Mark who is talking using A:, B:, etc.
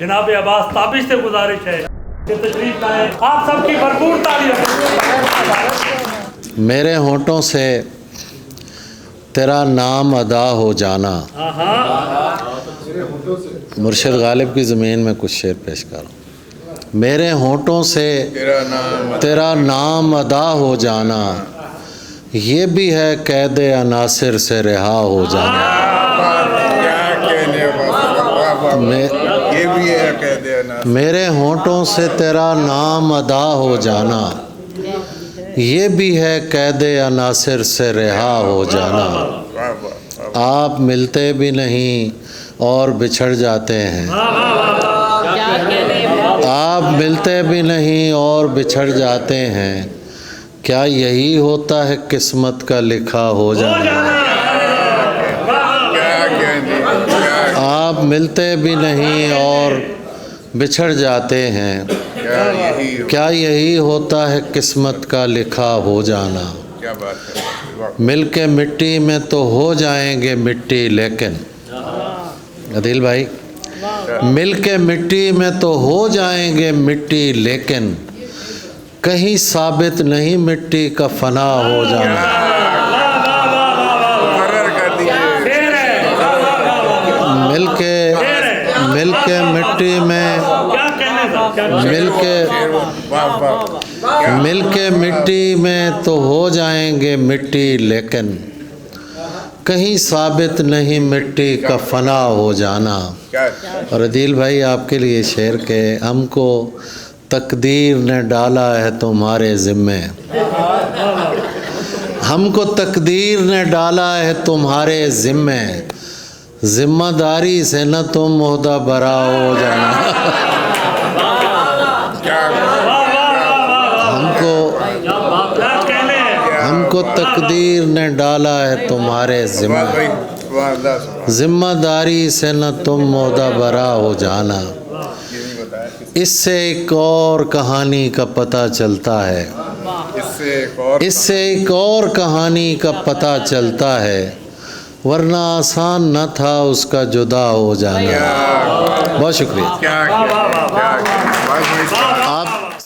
A: जनाब अब्बास ताबिश से गुजारिश है कि तशरीफ लाएं। आप सबकी भरपूर तारीफ।
B: मेरे होंठों से तेरा नाम अदा हो जाना। मुर्शिद गालिब की ज़मीन में कुछ शेर पेश कर रहा हूँ। मेरे होंठों से तेरा नाम अदा हो जाना, ये भी है कैद अनासिर से रिहा हो जाना।
C: ये भी है कैद अनासिर।
B: मेरे होंठों से तेरा नाम अदा हो जाना, ये भी है कैद अनासिर से रिहा हो जाना। आप मिलते भी नहीं और बिछड़ जाते हैं, आप मिलते भी नहीं और बिछड़ जाते हैं, क्या यही होता है किस्मत का लिखा हो जाना। आप मिलते भी नहीं और बिछड़ जाते हैं, क्या यही होता है किस्मत का लिखा हो जाना।
C: क्या बात है।
B: मिल के मिट्टी में तो हो जाएंगे मिट्टी, लेकिन अदील भाई, मिल के मिट्टी में तो हो जाएंगे मिट्टी, लेकिन कहीं साबित नहीं मिट्टी का फना हो जाना। मिल के मिट्टी में मिल के मिट्टी में तो हो जाएंगे मिट्टी, लेकिन कहीं साबित नहीं मिट्टी का फना हो जाना। और अदील भाई आपके लिए शेर के, हमको तकदीर ने डाला है तुम्हारे ज़िम्मे, हमको तकदीर ने डाला है तुम्हारे ज़िम्मे, ज़िम्मेदारी से न तुम ओहदा बरा हो जाना। हमको तकदीर ने डाला है तुम्हारे ज़िम्मे, ज़िम्मेदारी से न तुम ओहदा बरा हो जाना। इससे एक और कहानी का पता चलता है, इससे एक और कहानी का पता चलता है, वरना आसान न था उसका जुदा हो जाना। बहुत शुक्रिया।
C: क्या
B: आप